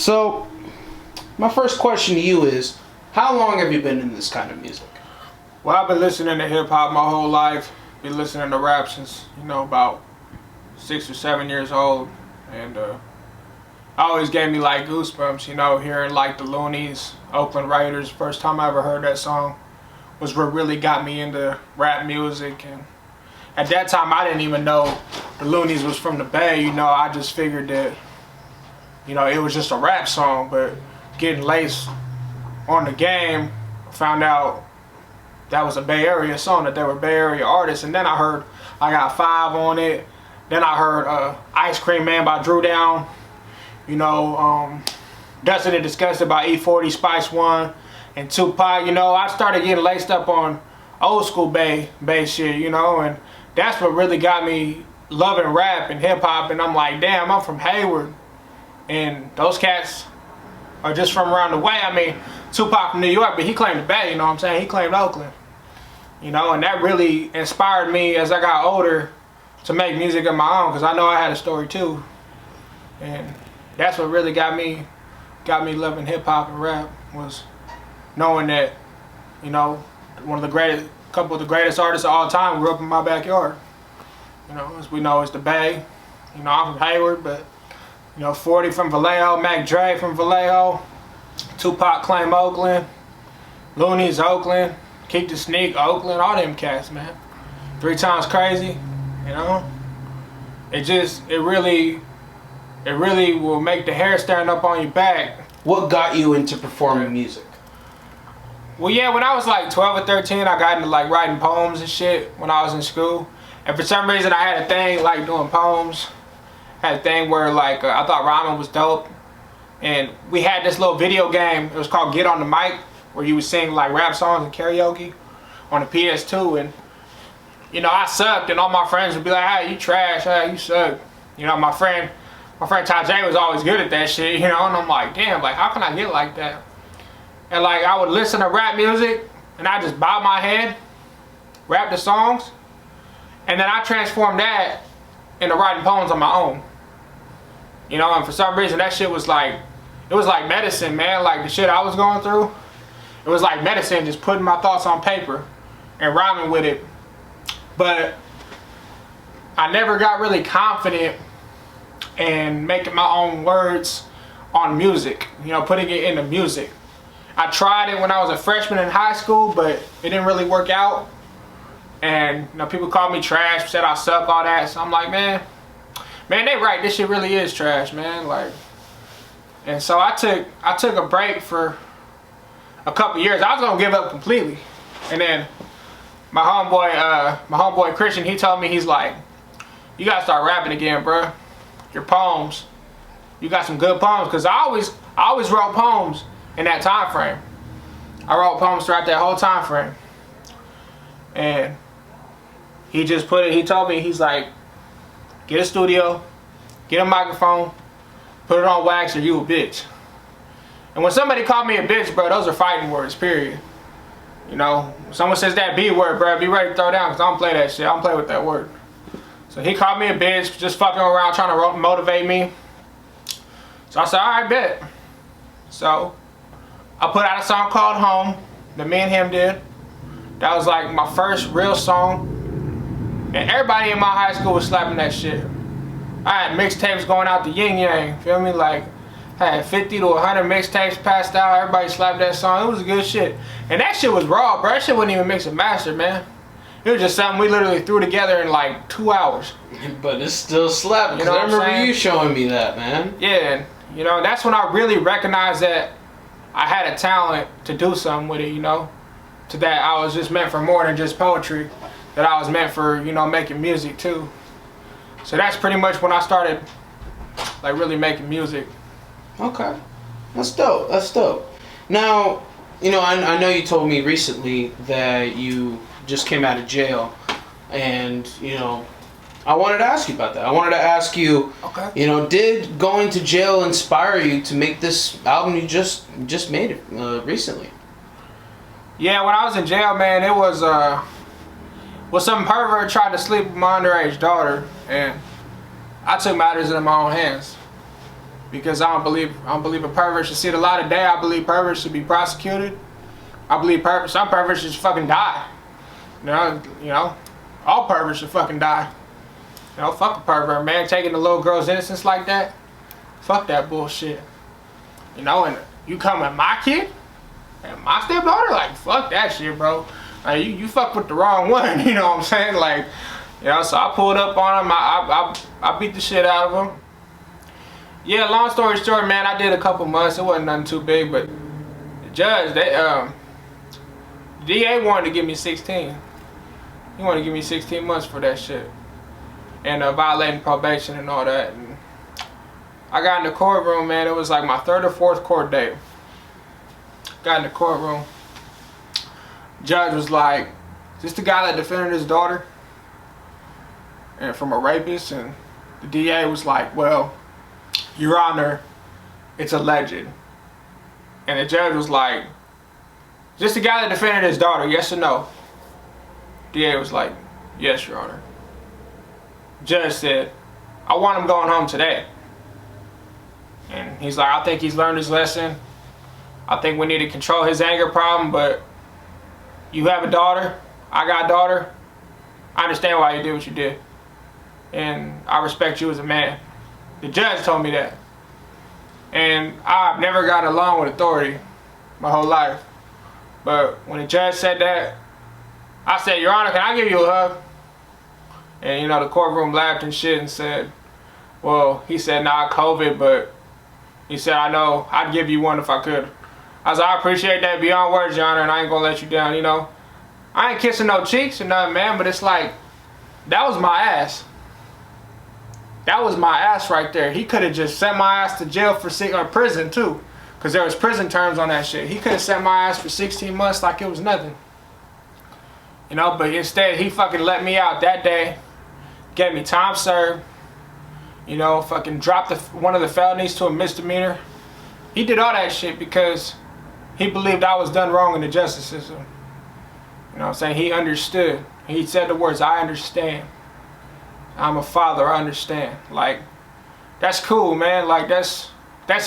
So, my first question to you is, how long have you been in this kind of music? Well, I've been listening to hip hop my whole life. Been listening to rap since, about 6 or 7 years old. And always gave me like goosebumps, hearing like the Loonies, Oakland Raiders. First time I ever heard that song was what really got me into rap music. And at that time, I didn't even know the Loonies was from the Bay. I just figured that, it was just a rap song. But getting laced on the game, found out that was a Bay Area song, that they were Bay Area artists. And then I heard I Got 5 on it. Then I heard Ice Cream Man by Drew Down. Dustin and Disgusted by E40, Spice One, and Tupac. I started getting laced up on old school Bay shit, and that's what really got me loving rap and hip hop. And I'm like, damn, I'm from Hayward, and those cats are just from around the way. I mean, Tupac from New York, but he claimed the Bay, He claimed Oakland, and that really inspired me as I got older to make music of my own, because I know I had a story too. And that's what really got me loving hip hop and rap, was knowing that, couple of the greatest artists of all time grew up in my backyard. As we know, it's the Bay. I'm from Hayward, but 40 from Vallejo, Mac Dre from Vallejo, Tupac claim Oakland, Loonies Oakland, Keep the Sneak Oakland, all them cats, man. 3 Times Crazy, It really will make the hair stand up on your back. What got you into performing music? Well, yeah, when I was like 12 or 13, I got into like writing poems and shit when I was in school. And for some reason, I had a thing like doing poems. Had a thing where like I thought rhyming was dope. And we had this little video game. It was called Get on the Mic, where you would sing like rap songs and karaoke on the PS2. And I sucked, and all my friends would be like, "Hey, you trash. Hey, you suck." My friend Ty J was always good at that shit, and I'm like, damn, like, how can I get like that? And like, I would listen to rap music, and I just bob my head, rap the songs, and then I transformed that into writing poems on my own. And for some reason, that shit was like, it was like medicine, man. Like, the shit I was going through, it was like medicine, just putting my thoughts on paper and rhyming with it. But I never got really confident and making my own words on music, putting it into music. I tried it when I was a freshman in high school, but it didn't really work out. And people called me trash, said I suck, all that. So I'm like, man, they right. This shit really is trash, man. Like, and so I took a break for a couple years. I was gonna give up completely, and then my homeboy Christian, he told me, he's like, you gotta start rapping again, bro. Your poems, you got some good poems, because I always wrote poems in that time frame. I wrote poems throughout that whole time frame. And he told me, he's like, get a studio, get a microphone, put it on wax, or you a bitch. And when somebody called me a bitch, bro, those are fighting words, period. Someone says that B word, bro, be ready to throw down, because I don't play that shit. I don't play with that word. So he called me a bitch, just fucking around trying to motivate me. So I said, all right, bet. So I put out a song called Home that me and him did. That was like my first real song. And everybody in my high school was slapping that shit. I had mixtapes going out the yin yang, feel me? Like, I had 50 to 100 mixtapes passed out. Everybody slapped that song. It was good shit. And that shit was raw, bro. That shit wasn't even mixed and mastered, man. It was just something we literally threw together in like 2 hours. But it's still slapping, because I remember you showing me that, man. Yeah, and that's when I really recognized that I had a talent to do something with it, to that I was just meant for more than just poetry, that I was meant for, making music too. So that's pretty much when I started like really making music. Okay, that's dope. That's dope. Now, I know you told me recently that you just came out of jail, and I wanted to ask you about that. I wanted to ask you, okay, did going to jail inspire you to make this album you just made it recently? Yeah, when I was in jail, man, it was some pervert tried to sleep with my underage daughter, and I took matters into my own hands. because I don't believe a pervert should see the light of day. I believe perverts should be prosecuted. I believe some perverts should fucking die. You know, all perverts should fucking die. You know, fuck a pervert, man, taking the little girl's innocence like that. Fuck that bullshit. You know, and you come at my kid and my stepdaughter, like, fuck that shit, bro. Like, you fuck with the wrong one, you know what I'm saying? Like, you know, so I pulled up on him, I beat the shit out of him. Yeah, long story short, man, I did a couple months. It wasn't nothing too big, but the judge, DA wanted to give me 16. He wanted to give me 16 months for that shit. And violating probation and all that. And I got in the courtroom, man. It was like my 3rd or 4th court date. Got in the courtroom. Judge was like, "Is this the guy that defended his daughter and from a rapist?" And the DA was like, "Well, Your Honor, it's alleged." And the judge was like, "Is this the guy that defended his daughter, yes or no?" DA was like, "Yes, Your Honor." Judge said, "I want him going home today." And he's like, "I think he's learned his lesson. I think we need to control his anger problem, but you have a daughter, I got a daughter. I understand why you did what you did. And I respect you as a man." The judge told me that. And I've never got along with authority my whole life. But when the judge said that, I said, "Your Honor, can I give you a hug?" And you know, the courtroom laughed and shit and said, "Well," he said, "Nah, COVID, but," he said, "I know, I'd give you one if I could." I was like, "I appreciate that beyond words, Your Honor, and I ain't gonna let you down," you know. I ain't kissing no cheeks or nothing, man, but it's like, that was my ass. That was my ass right there. He could have just sent my ass to jail or prison too, because there was prison terms on that shit. He could have sent my ass for 16 months like it was nothing. You know, but instead he fucking let me out that day, gave me time served, you know, fucking dropped one of the felonies to a misdemeanor. He did all that shit because he believed I was done wrong in the justice system. You know what I'm saying? He understood. He said the words, "I understand. I'm a father, I understand." Like, that's cool, man. Like, that's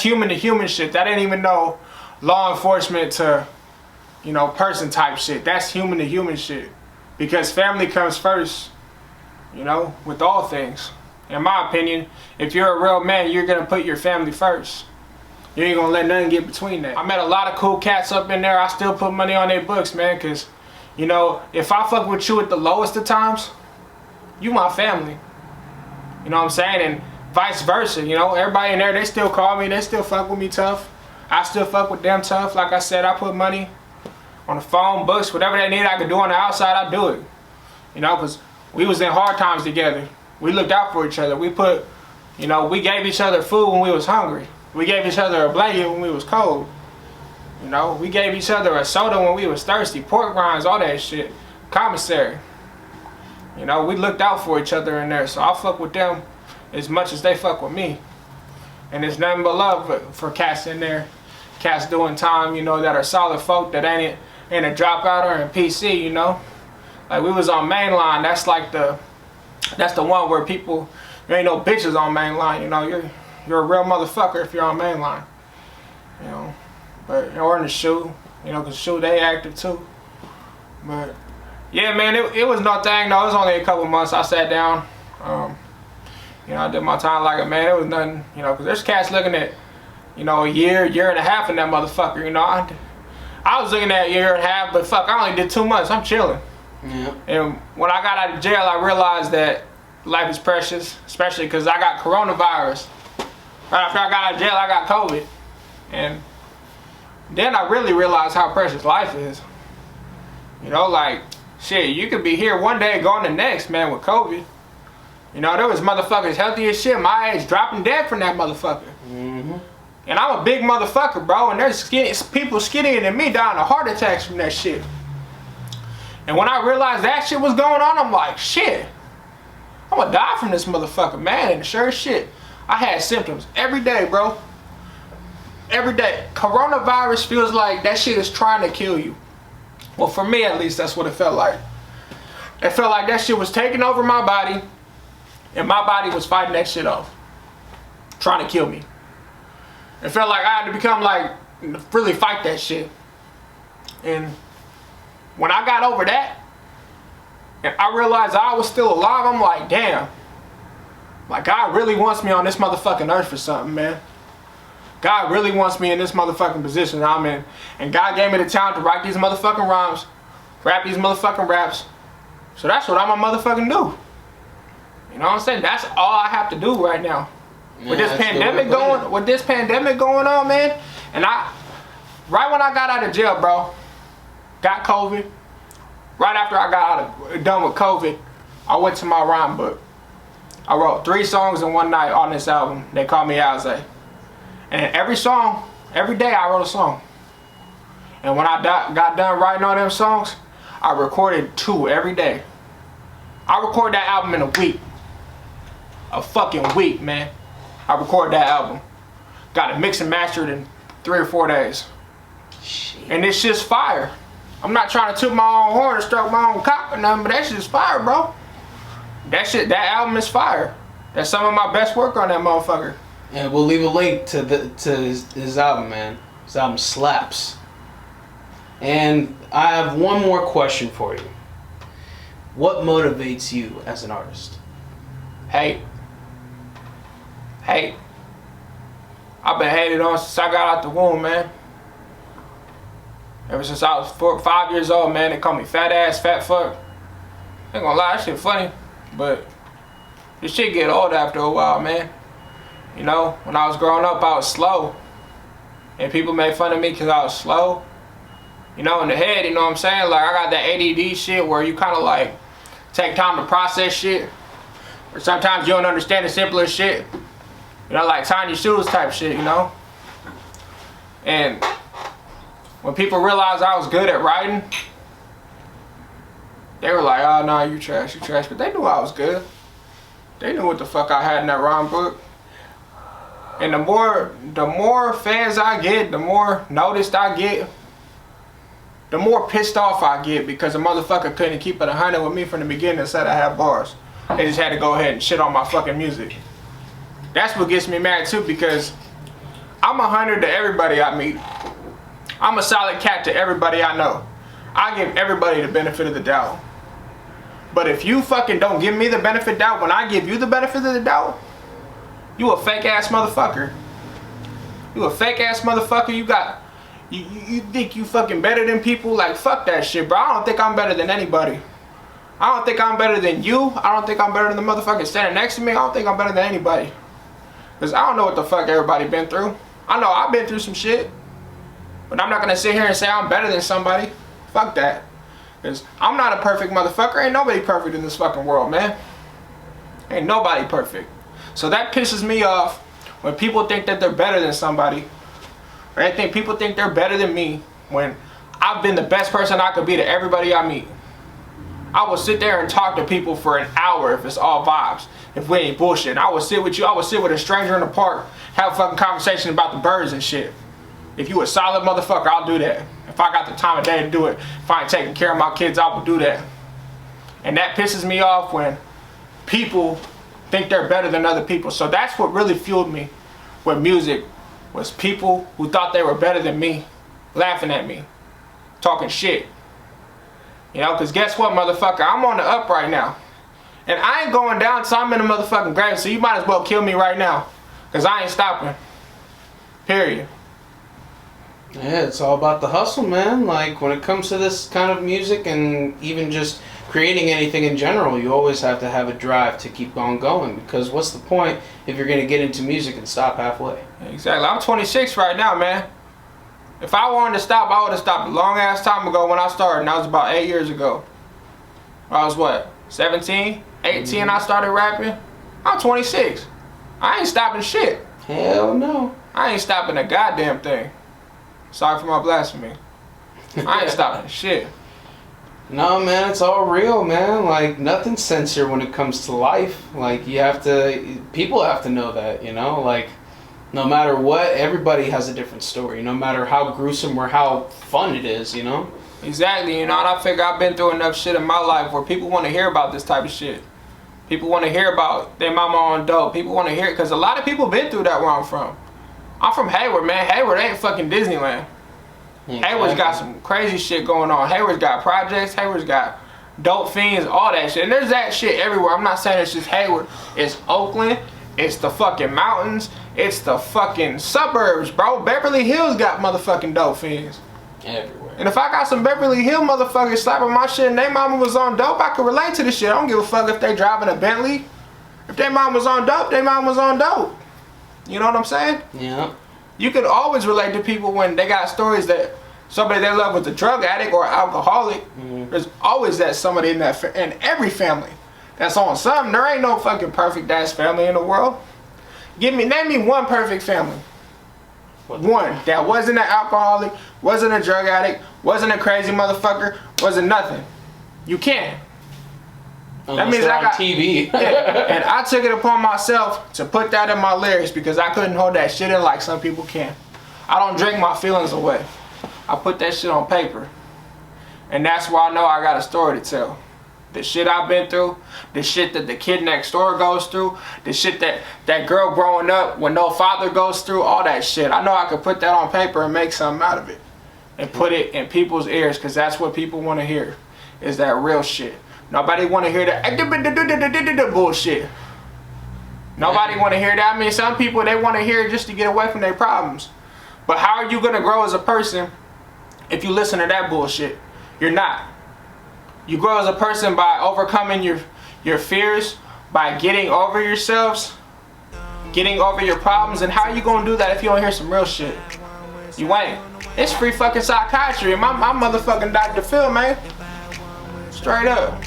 human to human shit. That ain't even no law enforcement to, you know, person type shit. That's human to human shit. Because family comes first, you know, with all things. In my opinion, if you're a real man, you're gonna put your family first. You ain't gonna let nothing get between that. I met a lot of cool cats up in there. I still put money on their books, man, because, you know, if I fuck with you at the lowest of times, you my family. You know what I'm saying? And vice versa, you know, everybody in there, they still call me, they still fuck with me tough. I still fuck with them tough. Like I said, I put money on the phone, books, whatever they need I could do on the outside, I do it. You know, because we was in hard times together. We looked out for each other. We put, you know, we gave each other food when we was hungry. We gave each other a blanket when we was cold. You know, we gave each other a soda when we was thirsty. Pork rinds, all that shit. Commissary. You know, we looked out for each other in there. So I fuck with them as much as they fuck with me. And there's nothing but love for cats in there. Cats doing time, you know, that are solid folk that ain't in a dropout or in PC, you know. Like, we was on Mainline. That's like that's the one where people, there ain't no bitches on Mainline, you know. You're a real motherfucker if you're on Mainline. You know. But, or in the shoe, you know, because shoe, they active too. But yeah, man, it was no thing though. It was only a couple months. I sat down, you know, I did my time like a man. It was nothing, you know, because there's cats looking at, you know, a year and a half in that motherfucker. You know, I was looking at a year and a half, but fuck, I only did 2 months. I'm chilling. Yeah. And when I got out of jail, I realized that life is precious, especially because I got coronavirus. Right after I got out of jail, I got COVID, and then I really realized how precious life is. You know, like, shit, you could be here one day, gone the next, man, with COVID. You know, there was motherfuckers healthy as shit, my age, dropping dead from that motherfucker. Mm-hmm. And I'm a big motherfucker, bro, and there's people skinnier than me dying of heart attacks from that shit. And when I realized that shit was going on, I'm like, shit, I'm gonna die from this motherfucker, man. And sure as shit, I had symptoms every day, bro. Every day. Coronavirus feels like that shit is trying to kill you. Well, for me at least, that's what it felt like. It felt like that shit was taking over my body, and my body was fighting that shit off, trying to kill me. It felt like I had to become like, really fight that shit. And when I got over that, and I realized I was still alive, I'm like, damn. Like, God really wants me on this motherfucking earth for something, man. God really wants me in this motherfucking position I'm in. And God gave me the talent to write these motherfucking rhymes, rap these motherfucking raps. So that's what I'm gonna motherfucking do. You know what I'm saying? That's all I have to do right now. Yeah, with this pandemic going on, man. And right when I got out of jail, bro, got COVID. Right after I got done with COVID, I went to my rhyme book. I wrote 3 songs in one night on this album. They Call Me Alza. And every song, every day I wrote a song. And when I got done writing all them songs, I recorded 2 every day. I recorded that album in a week. A fucking week, man. I recorded that album. Got it mixed and mastered in 3 or 4 days. Shit. And it's just fire. I'm not trying to toot my own horn or stroke my own cock or nothing, but that shit's fire, bro. That album is fire. That's some of my best work on that motherfucker. And we'll leave a link to his album, man. His album slaps. And I have one more question for you. What motivates you as an artist? Hate. I've been hated on since I got out the womb, man. Ever since I was 4 or 5 years old, man, they call me fat ass, fat fuck. Ain't gonna lie, that shit funny, but this shit get old after a while, man. You know, when I was growing up, I was slow. And people made fun of me because I was slow. You know, in the head, you know what I'm saying? Like, I got that ADD shit where you kind of like take time to process shit. Or sometimes you don't understand the simplest shit. You know, like tying your shoes type shit, you know? And when people realized I was good at writing, they were like, oh, no, you trash. But they knew I was good. They knew what the fuck I had in that rhyme book. And the more fans I get, the more noticed I get, the more pissed off I get because a motherfucker couldn't keep it 100 with me from the beginning and said I had bars. They just had to go ahead and shit on my fucking music. That's what gets me mad too, because I'm 100 to everybody I meet. I'm a solid cat to everybody I know. I give everybody the benefit of the doubt. But if you fucking don't give me the benefit of the doubt when I give you the benefit of the doubt, you a fake ass motherfucker. You a fake ass motherfucker. You think you fucking better than people? Like, fuck that shit, bro. I don't think I'm better than anybody. I don't think I'm better than you. I don't think I'm better than the motherfucker standing next to me. I don't think I'm better than anybody. Because I don't know what the fuck everybody been through. I know I've been through some shit. But I'm not going to sit here and say I'm better than somebody. Fuck that. Because I'm not a perfect motherfucker. Ain't nobody perfect in this fucking world, man. Ain't nobody perfect. So that pisses me off when people think that they're better than somebody. Or people think they're better than me when I've been the best person I could be to everybody I meet. I will sit there and talk to people for an hour if it's all vibes. If we ain't bullshit. I will sit with you. I will sit with a stranger in the park, have a fucking conversation about the birds and shit. If you a solid motherfucker, I'll do that. If I got the time of day to do it, if I ain't taking care of my kids, I will do that. And that pisses me off when people think they're better than other people. So that's what really fueled me with music, was people who thought they were better than me, laughing at me, talking shit. You know, because guess what, motherfucker? I'm on the up right now. And I ain't going down, so I'm in the motherfucking grave, so you might as well kill me right now. Because I ain't stopping. Period. Yeah, it's all about the hustle, man. Like, when it comes to this kind of music and even just creating anything in general, you always have to have a drive to keep on going. Because what's the point if you're going to get into music and stop halfway? Exactly. I'm 26 right now, man. If I wanted to stop, I would have stopped a long ass time ago when I started. And that was about 8 years ago. I was what? 17? 18 I started rapping? I'm 26. I ain't stopping shit. Hell no. I ain't stopping a goddamn thing. Sorry for my blasphemy. I ain't stopping shit. No, man, it's all real, man. Like, nothing's censored when it comes to life. Like, people have to know that, you know? Like, no matter what, everybody has a different story. No matter how gruesome or how fun it is, you know? Exactly, you know, and I figure I've been through enough shit in my life where people want to hear about this type of shit. People want to hear about their mama on dope. People want to hear it, because a lot of people been through that where I'm from. I'm from Hayward, man. Hayward ain't fucking Disneyland. Hayward's got some crazy shit going on. Hayward's got projects. Hayward's got dope fiends, all that shit. And there's that shit everywhere. I'm not saying it's just Hayward. It's Oakland. It's the fucking mountains. It's the fucking suburbs, bro. Beverly Hills got motherfucking dope fiends. Everywhere. And if I got some Beverly Hill motherfuckers slapping my shit and their mama was on dope, I could relate to this shit. I don't give a fuck if they driving a Bentley. If their mom was on dope, their mom was on dope. You know what I'm saying? Yeah. You could always relate to people when they got stories that somebody they love was a drug addict or alcoholic. There's always that somebody in every family that's on something. There ain't no fucking perfect ass family in the world. Name me one perfect family. One that wasn't an alcoholic, wasn't a drug addict, wasn't a crazy motherfucker, wasn't nothing. You can't. That means I got TV. Yeah, and I took it upon myself to put that in my lyrics because I couldn't hold that shit in like some people can. I don't drink my feelings away. I put that shit on paper. And that's why I know I got a story to tell. The shit I've been through, the shit that the kid next door goes through, the shit that girl growing up when no father goes through, all that shit. I know I could put that on paper and make something out of it. And put it in people's ears because that's what people want to hear. Is that real shit. Nobody want to hear that bullshit. Nobody want to hear that. I mean, some people, they want to hear it just to get away from their problems. But how are you going to grow as a person if you listen to that bullshit? You're not. You grow as a person by overcoming your fears, by getting over yourselves, getting over your problems. And how are you going to do that if you don't hear some real shit? You ain't. It's free fucking psychiatry and my motherfucking Dr. Phil, man. Straight up.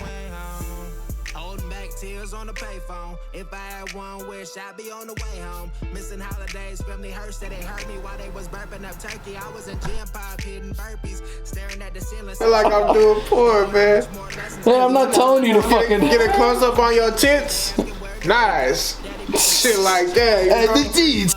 On the payphone. If I had one wish, I'd be on the way home. Missing holidays, family hurt, said they hurt me while they was burping up turkey. I was in gym pop hitting burpees, staring at the ceiling. Feel like I'm doing poor, man. Man, I'm not telling you to fucking get a close up on your tits. Nice. Shit like that. You know? the deeds.